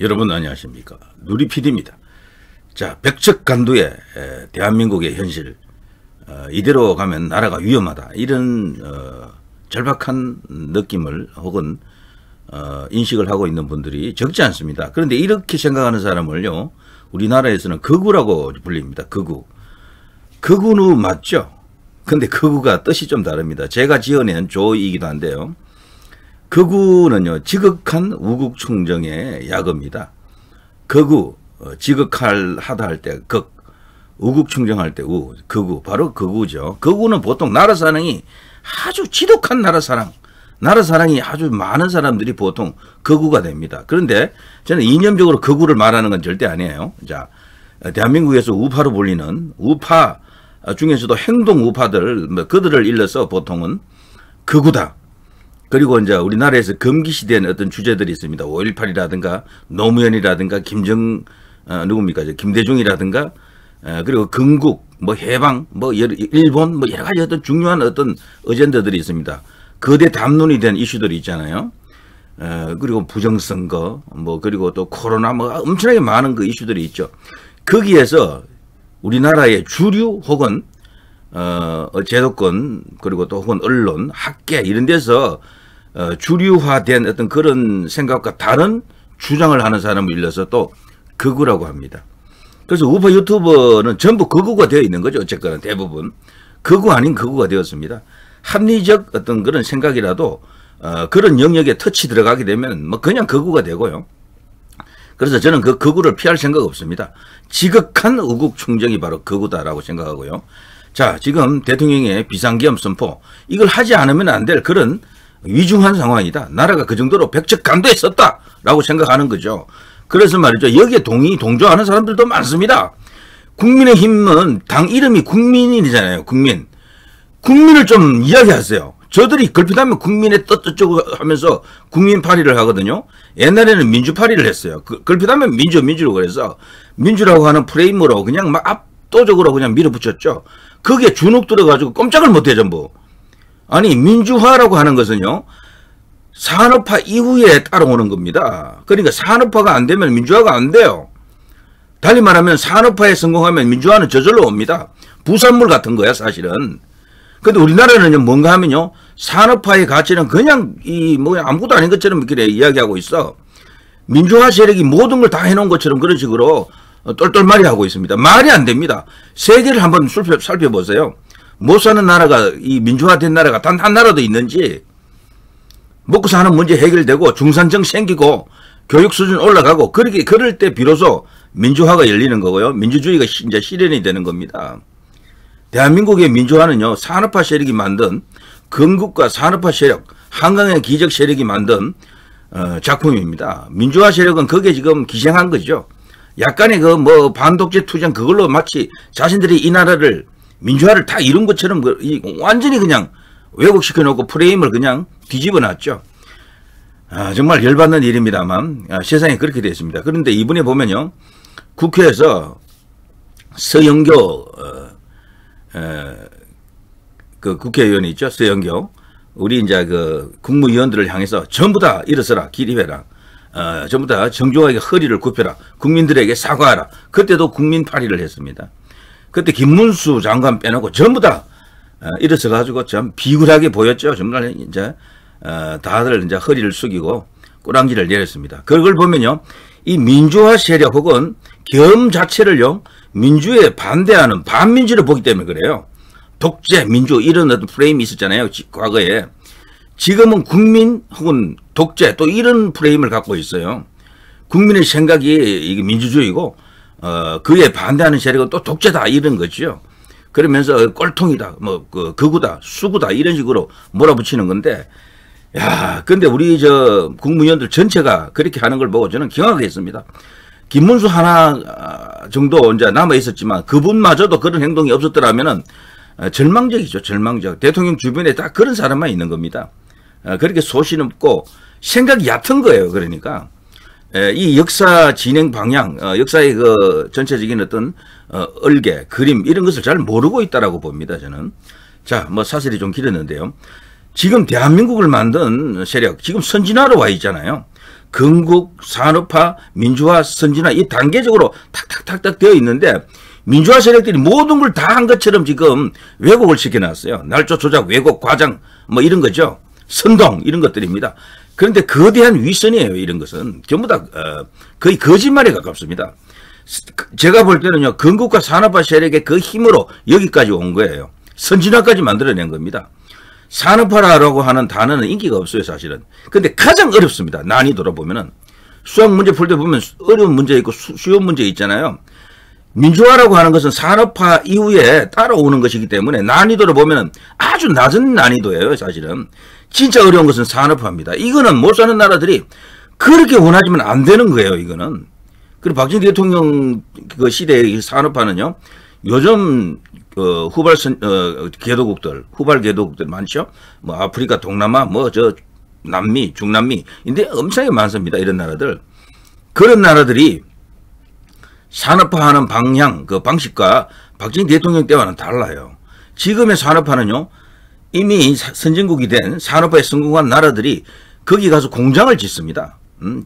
여러분 안녕하십니까. 누리PD입니다. 자, 백척간두의 대한민국의 현실, 이대로 가면 나라가 위험하다, 이런 절박한 느낌을 혹은 인식을 하고 있는 분들이 적지 않습니다. 그런데 이렇게 생각하는 사람을요, 우리나라에서는 극우라고 불립니다. 극우는 맞죠? 근데 극우가 뜻이 좀 다릅니다. 제가 지어낸 조이기도 한데요, 극우는요, 지극한 우국충정의 야거입니다. 극우, 지극하다 할 때 극, 우국충정할 때 우, 극우, 바로 극우죠. 극우는 보통 나라 사랑이 아주 지독한 나라 사랑이 아주 많은 사람들이 보통 극우가 됩니다. 그런데 저는 이념적으로 극우를 말하는 건 절대 아니에요. 자, 대한민국에서 우파로 불리는 우파 중에서도 행동 우파들, 그들을 일러서 보통은 극우다. 그리고 이제 우리나라에서 금기시된 어떤 주제들이 있습니다. 5.18이라든가 노무현이라든가 누굽니까? 김대중이라든가, 그리고 건국, 해방, 일본, 여러 가지 어떤 중요한 어떤 어젠더들이 있습니다. 거대 담론이 된 이슈들이 있잖아요. 그리고 부정선거, 그리고 또 코로나, 엄청나게 많은 그 이슈들이 있죠. 거기에서 우리나라의 주류 혹은, 제도권, 그리고 또 혹은 언론, 학계, 이런 데서 주류화된 어떤 그런 생각과 다른 주장을 하는 사람을 일러서 또 극우라고 합니다. 그래서 우파 유튜버는 전부 극우가 되어 있는 거죠. 어쨌거나 대부분 극우 아닌 극우가 되었습니다. 합리적 어떤 그런 생각이라도 그런 영역에 터치 들어가게 되면 그냥 극우가 되고요. 그래서 저는 그 극우를 피할 생각 없습니다. 지극한 우국충정이 바로 극우다라고 생각하고요. 자, 지금 대통령의 비상계엄 선포, 이걸 하지 않으면 안 될 그런 위중한 상황이다. 나라가 그 정도로 백척간두에 섰다라고 생각하는 거죠. 그래서 말이죠, 여기에 동조하는 사람들도 많습니다. 국민의힘은 당 이름이 국민이잖아요. 국민을 좀 이야기하세요. 저들이 걸핏하면 국민의 뜻 하면서 국민파리를 하거든요. 옛날에는 민주파리를 했어요. 걸핏하면 민주로 그래서 민주라고 하는 프레임으로 그냥 압도적으로 그냥 밀어붙였죠. 거기에 주눅 들어가지고 꼼짝을 못해 전부. 아니, 민주화라고 하는 것은요, 산업화 이후에 따라오는 겁니다. 그러니까 산업화가 안 되면 민주화가 안 돼요. 달리 말하면 산업화에 성공하면 민주화는 저절로 옵니다. 부산물 같은 거야, 사실은. 근데 우리나라는 뭔가 하면요, 산업화의 가치는 그냥 아무것도 아닌 것처럼 그래 이야기하고 있어. 민주화 세력이 모든 걸 다 해놓은 것처럼 그런 식으로 똘똘말이 하고 있습니다. 말이 안 됩니다. 세계를 한번 살펴보세요. 못 사는 나라가, 이 민주화된 나라가 단 한 나라도 있는지, 먹고 사는 문제 해결되고, 중산층 생기고, 교육 수준 올라가고, 그럴 때 비로소 민주화가 열리는 거고요. 민주주의가 이제 실현이 되는 겁니다. 대한민국의 민주화는요, 산업화 세력이 만든, 건국과 산업화 세력, 한강의 기적 세력이 만든, 작품입니다. 민주화 세력은 거기에 지금 기생한 거죠. 약간의 반독재 투쟁, 그걸로 마치 자신들이 이 나라를 민주화를 다 이룬 것처럼 완전히 그냥 왜곡시켜 놓고 프레임을 그냥 뒤집어 놨죠. 정말 열받는 일입니다만 세상이 그렇게 되어 있습니다. 그런데 이번에 보면요, 국회에서 서영교 그 국회의원이 있죠. 서영교, 우리 이제 그 국무위원들을 향해서 전부 다 일어서라, 기립해라, 전부 다 정중하게 허리를 굽혀라, 국민들에게 사과하라. 그때도 국민파리를 했습니다. 그때 김문수 장관 빼놓고 전부 다 일어서 가지고 참 비굴하게 보였죠. 정말 이제 다들 이제 허리를 숙이고 꼬랑지를 내렸습니다. 그걸 보면요, 이 민주화 세력 혹은 계엄 자체를요, 민주에 반대하는 반민주를 보기 때문에 그래요. 독재, 민주 이런 어떤 프레임이 있었잖아요, 과거에. 지금은 국민 혹은 독재 또 이런 프레임을 갖고 있어요. 국민의 생각이 이게 민주주의고, 그에 반대하는 세력은 또 독재다, 이런 거죠. 그러면서 꼴통이다, 극우다, 수구다, 이런 식으로 몰아붙이는 건데, 근데 우리 국무위원들 전체가 그렇게 하는 걸 보고 저는 경악했습니다. 김문수 하나 정도 이제 남아 있었지만, 그분마저도 그런 행동이 없었더라면은, 절망적이죠, 절망적. 대통령 주변에 다 그런 사람만 있는 겁니다. 그렇게 소신 없고, 생각이 얕은 거예요, 그러니까. 이 역사 진행 방향, 역사의 그 전체적인 어떤 얼개, 그림 이런 것을 잘 모르고 있다라고 봅니다, 저는. 자, 사설이 좀 길었는데요. 지금 대한민국을 만든 세력, 지금 선진화로 와 있잖아요. 건국, 산업화, 민주화, 선진화 이 단계적으로 탁탁탁탁 되어 있는데 민주화 세력들이 모든 걸 다 한 것처럼 지금 왜곡을 시켜놨어요. 날조 조작, 왜곡, 과장 뭐 이런 거죠. 선동 이런 것들입니다. 그런데 거대한 위선이에요. 이런 것은 전부 다 거의 거짓말에 가깝습니다. 제가 볼 때는요. 건국과 산업화 세력의 그 힘으로 여기까지 온 거예요. 선진화까지 만들어낸 겁니다. 산업화라고 하는 단어는 인기가 없어요. 사실은. 근데 가장 어렵습니다. 난이도로 보면은 수학 문제 풀 때 보면 어려운 문제 있고 쉬운 문제 있잖아요. 민주화라고 하는 것은 산업화 이후에 따라오는 것이기 때문에 난이도로 보면은 아주 낮은 난이도예요. 사실은. 진짜 어려운 것은 산업화입니다. 이거는 못 사는 나라들이 그렇게 원하지만 안 되는 거예요. 이거는. 그리고 박정희 대통령 그 시대의 산업화는요. 요즘 후발 개도국들 많죠. 뭐 아프리카, 동남아, 뭐 남미, 중남미인데 엄청나게 많습니다. 이런 나라들. 그런 나라들이 산업화하는 방향, 그 방식과 박정희 대통령 때와는 달라요. 지금의 산업화는요. 이미 선진국이 된 산업화에 성공한 나라들이 거기 가서 공장을 짓습니다.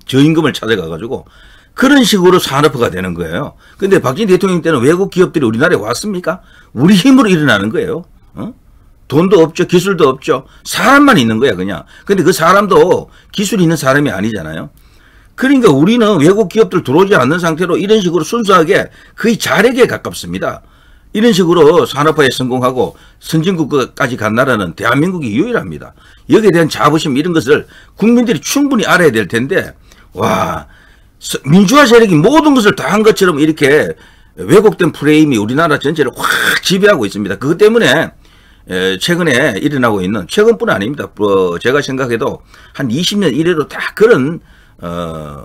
저임금을 찾아가가지고 그런 식으로 산업화가 되는 거예요. 근데 박정희 대통령 때는 외국 기업들이 우리나라에 왔습니까? 우리 힘으로 일어나는 거예요. 돈도 없죠. 기술도 없죠. 사람만 있는 거야 그냥. 근데 그 사람도 기술이 있는 사람이 아니잖아요. 그러니까 우리는 외국 기업들 들어오지 않는 상태로 이런 식으로 순수하게 거의 자력에 가깝습니다. 이런 식으로 산업화에 성공하고 선진국까지 간 나라는 대한민국이 유일합니다. 여기에 대한 자부심 이런 것을 국민들이 충분히 알아야 될 텐데 와 민주화 세력이 모든 것을 다 한 것처럼 이렇게 왜곡된 프레임이 우리나라 전체를 확 지배하고 있습니다. 그것 때문에 최근에 일어나고 있는 최근뿐 아닙니다. 제가 생각해도 한 20년 이래로 다 그런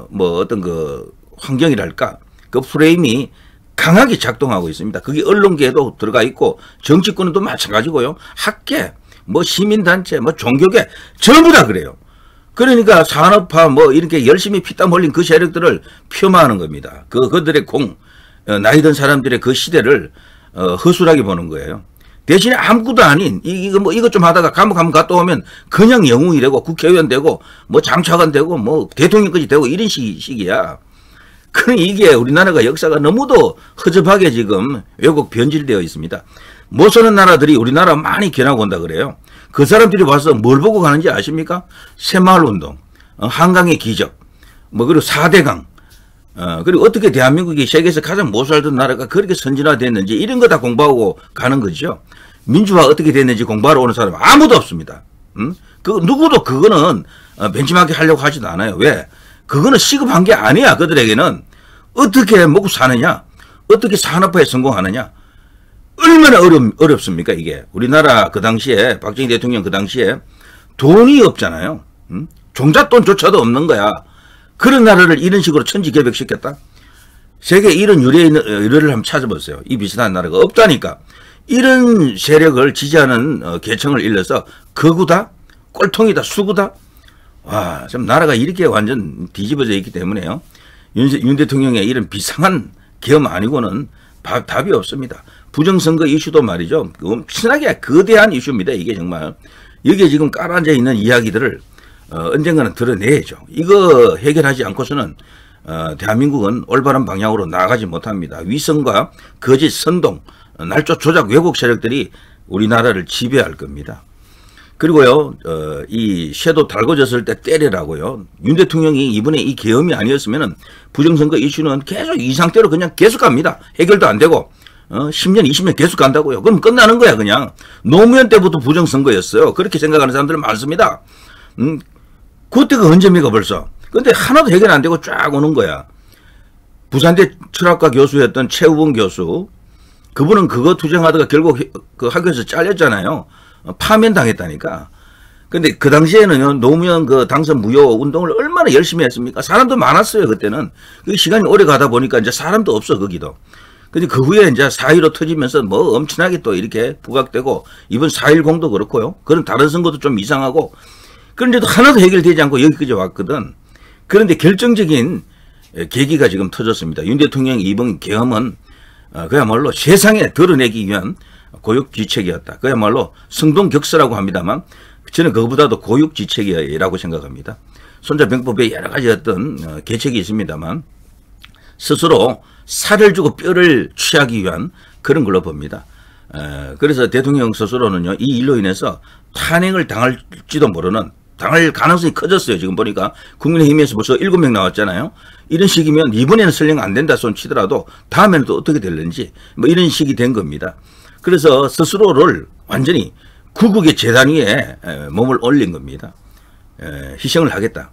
뭐 어떤 그 환경이랄까 그 프레임이 강하게 작동하고 있습니다. 그게 언론계에도 들어가 있고 정치권도 마찬가지고요. 학계, 뭐 시민단체, 뭐 종교계 전부 다 그래요. 그러니까 산업화 뭐 이렇게 열심히 피땀 흘린 그 세력들을 폄하하는 겁니다. 그들의 나이 든 사람들의 그 시대를 허술하게 보는 거예요. 대신에 아무것도 아닌 이것 좀 하다가 감옥 한번 갔다 오면 그냥 영웅이 되고 국회의원 되고 뭐 장차관 되고 뭐 대통령까지 되고 이런 식이야. 그럼 이게 우리나라가 역사가 너무도 허접하게 지금 왜곡 변질되어 있습니다. 못 사는 나라들이 우리나라 많이 견하고 온다 그래요. 그 사람들이 와서 뭘 보고 가는지 아십니까? 새마을운동, 한강의 기적, 뭐 그리고 4대강, 그리고 어떻게 대한민국이 세계에서 가장 못 살던 나라가 그렇게 선진화됐는지 이런 거 다 공부하고 가는 거죠. 민주화 어떻게 됐는지 공부하러 오는 사람 아무도 없습니다. 누구도 그거는 벤치마킹 하려고 하지도 않아요. 왜? 그거는 시급한 게 아니야. 그들에게는 어떻게 먹고 사느냐, 어떻게 산업화에 성공하느냐, 얼마나 어렵습니까 이게. 우리나라 그 당시에 박정희 대통령 그 당시에 돈이 없잖아요. 종잣돈조차도 없는 거야. 그런 나라를 이런 식으로 천지개벽시켰다. 세계 이런 유래를 한번 찾아보세요. 이 비슷한 나라가 없다니까. 이런 세력을 지지하는 계층을 일러서 거구다, 꼴통이다, 수구다. 와, 참 나라가 이렇게 완전 뒤집어져 있기 때문에요. 윤 대통령의 이런 비상한 계엄 아니고는 답이 없습니다. 부정선거 이슈도 말이죠. 엄청나게 거대한 이슈입니다. 이게 정말. 여기에 지금 깔아앉아 있는 이야기들을 언젠가는 드러내야죠. 이거 해결하지 않고서는 대한민국은 올바른 방향으로 나아가지 못합니다. 위선과 거짓, 선동, 날조 조작 왜곡 세력들이 우리나라를 지배할 겁니다. 그리고요, 이 쇠도 달궈졌을 때 때리라고요. 윤 대통령이 이번에 이 계엄이 아니었으면은 부정선거 이슈는 계속 이 상태로 그냥 계속 갑니다. 해결도 안 되고, 10년, 20년 계속 간다고요. 그럼 끝나는 거야, 그냥. 노무현 때부터 부정선거였어요. 그렇게 생각하는 사람들은 많습니다. 그때가 언제입니까, 벌써? 근데 하나도 해결 안 되고 쫙 오는 거야. 부산대 철학과 교수였던 최우봉 교수. 그분은 그거 투쟁하다가 결국 그 학교에서 잘렸잖아요. 파면당했다니까. 근데 그 당시에는요, 노무현 그 당선 무효 운동을 얼마나 열심히 했습니까? 사람도 많았어요, 그때는. 그 시간이 오래 가다 보니까 이제 사람도 없어, 거기도. 근데 그 후에 이제 4.15 터지면서 뭐 엄청나게 또 이렇게 부각되고, 이번 4.10도 그렇고요. 그런 다른 선거도 좀 이상하고, 그런데도 하나도 해결되지 않고 여기까지 왔거든. 그런데 결정적인 계기가 지금 터졌습니다. 윤 대통령의 이번 계엄은 그야말로 세상에 드러내기 위한 고육지책이었다. 그야말로 성동격서라고 합니다만 저는 그거보다도 고육지책이라고 생각합니다. 손자병법에 여러 가지 어떤 계책이 있습니다만 스스로 살을 주고 뼈를 취하기 위한 그런 걸로 봅니다. 그래서 대통령 스스로는요, 이 일로 인해서 탄핵을 당할지도 모르는, 당할 가능성이 커졌어요. 지금 보니까 국민의힘에서 벌써 7명 나왔잖아요. 이런 식이면 이번에는 설령 안 된다 손 치더라도 다음에는 또 어떻게 될는지 뭐 이런 식이 된 겁니다. 그래서 스스로를 완전히 구국의 재단 위에 몸을 올린 겁니다. 희생을 하겠다.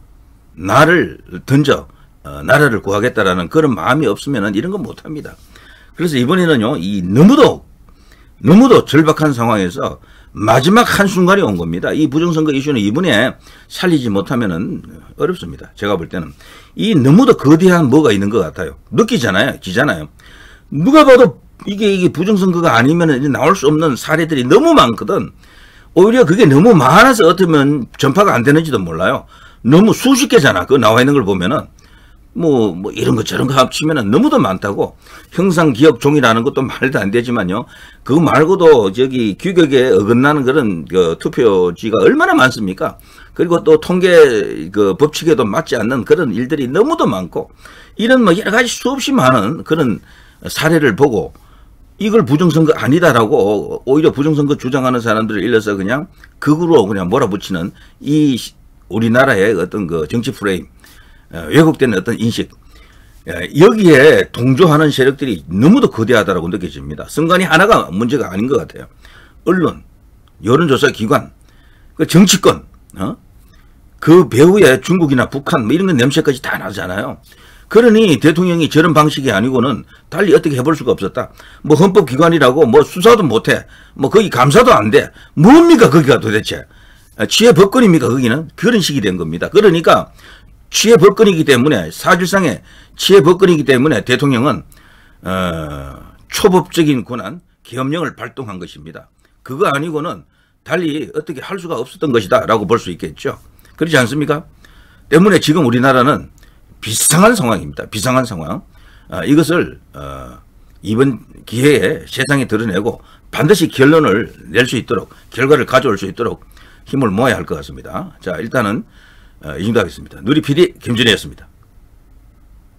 나를 던져 나라를 구하겠다라는 그런 마음이 없으면 이런 건 못합니다. 그래서 이번에는요, 이 너무도 절박한 상황에서 마지막 한순간이 온 겁니다. 이 부정선거 이슈는 이번에 살리지 못하면은 어렵습니다. 제가 볼 때는. 이 너무도 거대한 뭐가 있는 것 같아요. 느끼잖아요. 지잖아요. 누가 봐도 이게 부정선거가 아니면은 나올 수 없는 사례들이 너무 많거든. 오히려 그게 너무 많아서 어쩌면 전파가 안 되는지도 몰라요. 너무 수십 개잖아. 그거 나와 있는 걸 보면은. 뭐 이런 거 저런 거 합치면은 너무도 많다고. 형상기억종이라는 것도 말도 안 되지만요. 그거 말고도 저기 규격에 어긋나는 그런 그 투표지가 얼마나 많습니까? 그리고 또 통계 그 법칙에도 맞지 않는 그런 일들이 너무도 많고, 이런 뭐 여러 가지 수없이 많은 그런 사례를 보고 이걸 부정선거 아니다라고 오히려 부정선거 주장하는 사람들을 일러서 그냥 극으로 그냥 몰아붙이는 이 우리나라의 어떤 그 정치 프레임, 왜곡된 어떤 인식, 여기에 동조하는 세력들이 너무도 거대하다라고 느껴집니다. 선관위 하나가 문제가 아닌 것 같아요. 언론, 여론조사 기관, 그 정치권, 그 배후에 중국이나 북한 뭐 이런 건 냄새까지 다 나잖아요. 그러니 대통령이 저런 방식이 아니고는 달리 어떻게 해볼 수가 없었다. 뭐 헌법기관이라고 뭐 수사도 못해, 뭐 거기 감사도 안 돼. 뭡니까 거기가 도대체? 취해법권입니까 거기는? 그런 식이 된 겁니다. 그러니까 취해법권이기 때문에, 사실상의 취해법권이기 때문에 대통령은 초법적인 권한, 계엄령을 발동한 것입니다. 그거 아니고는 달리 어떻게 할 수가 없었던 것이다 라고 볼 수 있겠죠. 그렇지 않습니까? 때문에 지금 우리나라는 비상한 상황입니다. 비상한 상황. 이것을 이번 기회에 세상에 드러내고 반드시 결론을 낼 수 있도록, 결과를 가져올 수 있도록 힘을 모아야 할 것 같습니다. 자, 일단은 이 정도 하겠습니다. 누리 PD 김준희였습니다.